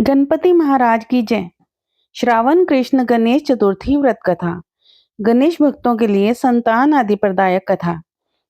गणपति महाराज की जय। श्रावण कृष्ण गणेश चतुर्थी व्रत कथा। गणेश भक्तों के लिए संतान आदि प्रदायक कथा।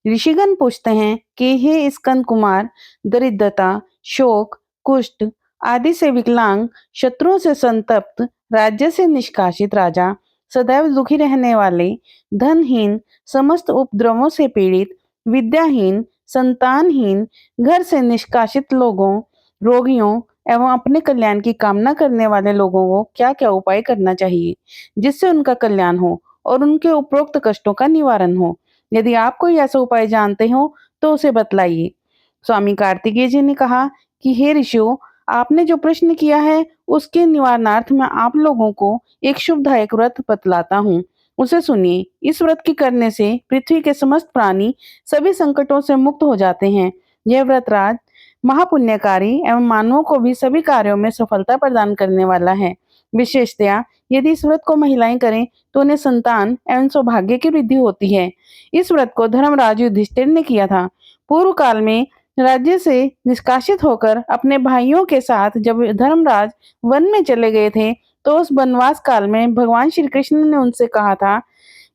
ऋषिगण पूछते हैं कि हे स्कंद कुमार, दरिद्रता, शोक, कुष्ठ आदि से विकलांग, शत्रुओं से संतप्त, राज्य से निष्कासित राजा, सदैव दुखी रहने वाले, धनहीन, समस्त उपद्रवों से पीड़ित, विद्याहीन, संतानहीन, घर से निष्कासित लोगों, रोगियों एवं अपने कल्याण की कामना करने वाले लोगों को क्या क्या उपाय करना चाहिए जिससे उनका कल्याण हो और उनके उपरोक्त कष्टों का निवारण हो। यदि आप कोई ऐसा उपाय जानते हो तो उसे बतलाइए। स्वामी कार्तिकेय जी ने कहा कि हे ऋषियों, आपने जो प्रश्न किया है उसके निवारणार्थ मैं आप लोगों को एक शुभदायक व्रत बतलाता हूँ, उसे सुनिए। इस व्रत के करने से पृथ्वी के समस्त प्राणी सभी संकटों से मुक्त हो जाते हैं। यह व्रत राज महापुण्यकारी एवं मानवों को भी सभी कार्यों में सफलता प्रदान करने वाला है। विशेषतया यदि इस व्रत को महिलाएं करें तो उन्हें संतान एवं सौभाग्य की वृद्धि होती है। इस व्रत को धर्मराज युधिष्ठिर ने किया था। पूर्व काल में राज्य से निष्कासित होकर अपने भाइयों के साथ जब धर्मराज वन में चले गए थे तो उस वनवास काल में भगवान श्री कृष्ण ने उनसे कहा था।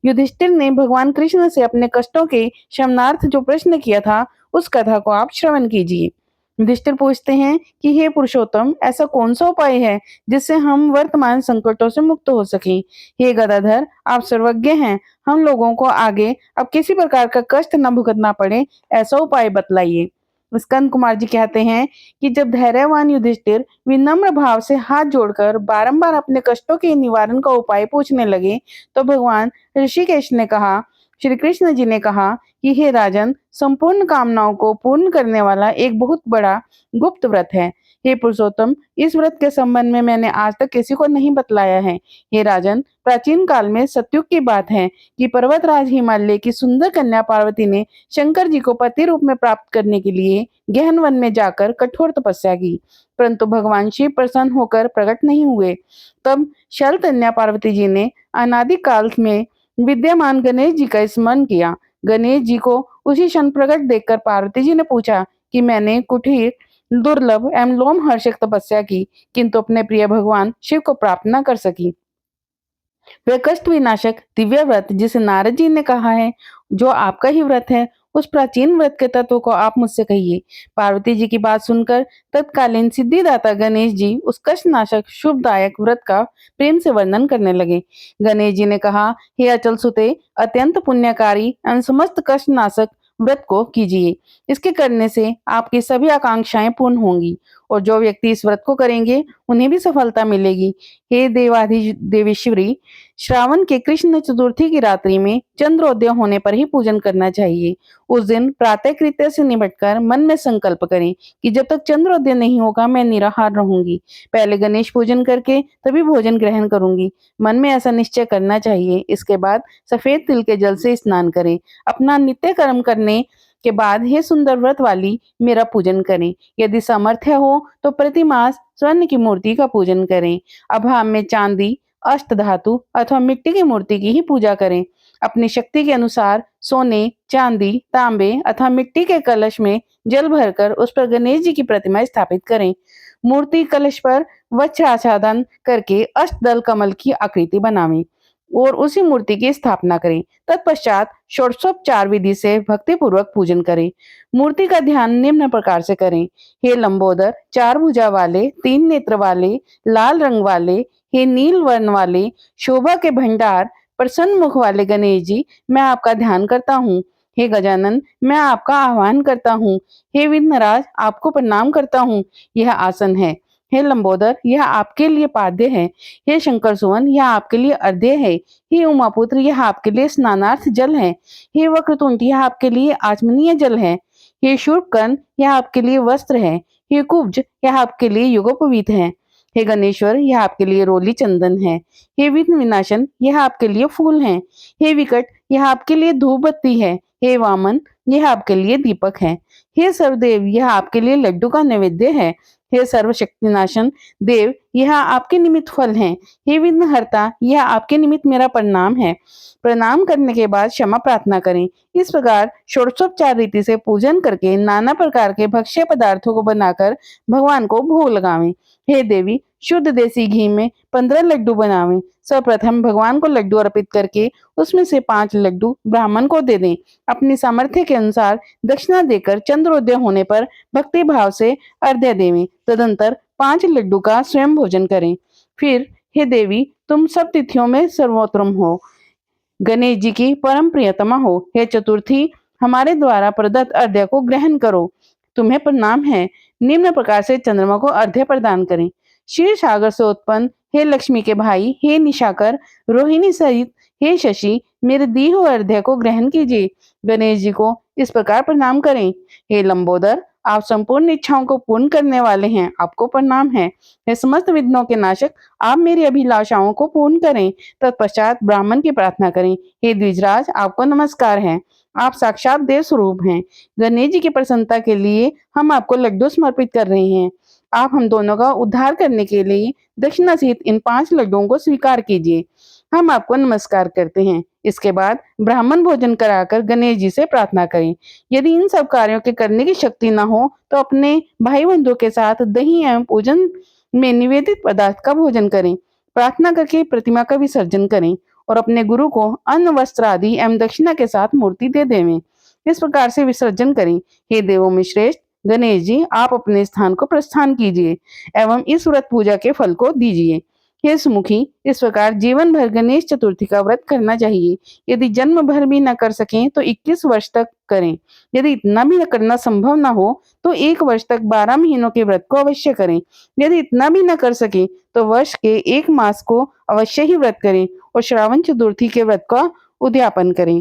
युधिष्ठिर ने भगवान कृष्ण से अपने कष्टों के शमनार्थ जो प्रश्न किया था उस कथा को आप श्रवण कीजिए। युधिष्ठिर पूछते हैं कि हे पुरुषोत्तम, ऐसा कौन सा उपाय है जिससे हम वर्तमान संकटों से मुक्त हो सकें। हे गदाधर, आप सर्वज्ञ हैं, हम लोगों को आगे अब किसी प्रकार का कष्ट न भुगतना पड़े, ऐसा उपाय बतलाइए। स्कंद कुमार जी कहते हैं कि जब धैर्यवान युधिष्ठिर विनम्र भाव से हाथ जोड़कर बारंबार अपने कष्टों के निवारण का उपाय पूछने लगे तो भगवान ऋषिकेश ने कहा, श्री कृष्ण जी ने कहा कि हे राजन, संपूर्ण कामनाओं को पूर्ण करने वाला एक बहुत बड़ा गुप्त व्रत है। हे पुरुषोत्तम, इस व्रत के संबंध में मैंने आज तक किसी को नहीं बतलाया है। हे राजन, प्राचीन काल में सतयुग की बात है कि पर्वतराज हिमालय की सुंदर कन्या पार्वती ने शंकर जी को पति रूप में प्राप्त करने के लिए गहन वन में जाकर कठोर तपस्या की, परंतु भगवान शिव प्रसन्न होकर प्रकट नहीं हुए। तब शल कन्या पार्वती जी ने अनादि काल में विद्यमान गणेश जी का स्मरण किया। गणेश जी को उसी क्षण प्रकट देखकर पार्वती जी ने पूछा कि मैंने कुटीर, दुर्लभ एवं लोमहर्षक तपस्या की किंतु अपने प्रिय भगवान शिव को प्राप्त न कर सकी। वह कष्ट विनाशक दिव्य व्रत जिसे नारद जी ने कहा है, जो आपका ही व्रत है, उस प्राचीन व्रत के तत्व को आप मुझसे कहिए। पार्वती जी की बात सुनकर तत्कालीन सिद्धिदाता गणेश जी उस कष्ट नाशक शुभदायक व्रत का प्रेम से वर्णन करने लगे। गणेश जी ने कहा, हे अचल सुते, अत्यंत पुण्यकारी एवं समस्त कष्ट नाशक व्रत को कीजिए। इसके करने से आपकी सभी आकांक्षाएं पूर्ण होंगी और जो व्यक्ति इस व्रत को करेंगे उन्हें भी सफलता मिलेगी। हे देवाधि देवेश्वरी, श्रावण के कृष्ण चतुर्थी की रात्रि में चंद्रोदय होने पर ही पूजन करना चाहिए। उस दिन प्रातः कृत्य से निपटकर मन में संकल्प करें कि जब तक चंद्रोदय नहीं होगा मैं निराहार रहूंगी। पहले गणेश पूजन करके तभी भोजन ग्रहण करूंगी। मन में ऐसा निश्चय करना चाहिए। इसके बाद सफेद तिल के जल से स्नान करें। अपना नित्य कर्म करने के बाद हे सुंदर व्रत वाली, मेरा पूजन करें। यदि सामर्थ्य हो तो प्रतिमास स्वर्ण की मूर्ति का पूजन करें। अभाव में चांदी, अष्ट धातु अथवा मिट्टी की मूर्ति की ही पूजा करें। अपनी शक्ति के अनुसार सोने, चांदी, तांबे अथवा मिट्टी के कलश में जल भरकर उस पर गणेश जी की प्रतिमा स्थापित करें। मूर्ति कलश पर वज्र आच्छादन करके अष्टदल कमल की आकृति बनावें और उसी मूर्ति की स्थापना करें। तत्पश्चात षोडशोपचार विधि से भक्ति पूर्वक पूजन करें। मूर्ति का ध्यान निम्न प्रकार से करें। हे लंबोदर, चार भुजा वाले, तीन नेत्र वाले, लाल रंग वाले, हे नील वर्ण वाले, शोभा के भंडार, प्रसन्न मुख वाले गणेश जी, मैं आपका ध्यान करता हूँ। हे गजानन, मैं आपका आह्वान करता हूँ। हे विघ्नराज, आपको प्रणाम करता हूँ। यह आसन है। हे लंबोदर, यह आपके लिए पाद्य है। हे शंकर सुवन, यह आपके लिए अर्ध्य है। हे उमापुत्र, यह आपके लिए स्नानार्थ जल है। हे वक्रतुंड, यह आपके लिए आचमनीय जल है। हे शूर्पकर्ण, यह आपके लिए वस्त्र है। हे कुब्ज, यह आपके लिए युगोपवीत है। हे गणेश्वर, यह आपके लिए रोली चंदन है। हे विघ्न विनाशन, यह आपके लिए फूल हैं। हे विकट, यह आपके लिए धूप बत्ती है। हे वामन, यह आपके लिए दीपक है। हे सर्वदेव, यह आपके लिए लड्डू का नैवेद्य है। हे सर्वशक्तिनाशन देव, यह आपके निमित्त फल हैं। हे विघ्नहर्ता, यह आपके निमित्त मेरा प्रणाम है। प्रणाम करने के बाद क्षमा प्रार्थना करें। इस प्रकार षोडशोपचार रीति से पूजन करके नाना प्रकार के भक्ष्य पदार्थों को बनाकर भगवान को भोग लगावें। हे देवी, शुद्ध देसी घी में 15 लड्डू बनावें। सर्वप्रथम भगवान को लड्डू अर्पित करके उसमें से 5 लड्डू ब्राह्मण को दे दें। अपनी सामर्थ्य के अनुसार दक्षिणा देकर चंद्रोदय होने पर भक्ति भाव से अर्घ्य देवें। तदंतर 5 लड्डू का स्वयं भोजन करें। फिर हे देवी, तुम सब तिथियों में सर्वोत्तम हो, गणेश जी की परम प्रियतमा हो। हे चतुर्थी, हमारे द्वारा प्रदत्त अर्घ्य को ग्रहण करो। तुम्हें प्रणाम है। निम्न प्रकार से चंद्रमा को अर्घ्य प्रदान करें। क्षीर सागर से उत्पन्न हे लक्ष्मी के भाई, हे निशाकर, रोहिणी सहित हे शशि, मेरे दी हुए अर्घ्य को ग्रहण कीजिए। गणेश जी को इस प्रकार प्रणाम करें। हे लंबोदर, आप संपूर्ण इच्छाओं को पूर्ण करने वाले हैं, आपको प्रणाम है। हे समस्त विघ्नों के नाशक, आप मेरी अभिलाषाओं को पूर्ण करें। तत्पश्चात ब्राह्मण की प्रार्थना करें। हे द्विजराज, आपको नमस्कार है। आप साक्षात देव स्वरूप हैं। गणेश जी की प्रसन्नता के लिए हम आपको लड्डू समर्पित कर रहे हैं। आप हम दोनों का उद्धार करने के लिए दक्षिणा सहित इन 5 लड्डुओं को स्वीकार कीजिए। हम आपको नमस्कार करते हैं। इसके बाद ब्राह्मण भोजन कराकर गणेश जी से प्रार्थना करें। यदि इन सब कार्यों के करने की शक्ति न हो तो अपने भाई बंधुओं के साथ दही एवं पूजन में निवेदित पदार्थ का भोजन करें। प्रार्थना करके प्रतिमा का विसर्जन करें और अपने गुरु को अन्न वस्त्र आदि एवं दक्षिणा के साथ मूर्ति दे देवें। इस प्रकार से विसर्जन करें। हे देवों में श्रेष्ठ गणेश जी, आप अपने स्थान को प्रस्थान कीजिए एवं इस व्रत पूजा के फल को दीजिए। हे सुमुखी, इस प्रकार जीवन भर गणेश चतुर्थी का व्रत करना चाहिए। यदि जन्म भर भी न कर सकें तो 21 वर्ष तक करें। यदि इतना भी करना संभव न हो तो 1 वर्ष तक 12 महीनों के व्रत को अवश्य करें। यदि इतना भी न कर सके तो वर्ष के 1 मास को अवश्य ही व्रत करें और श्रावण चतुर्थी के व्रत का उद्यापन करें।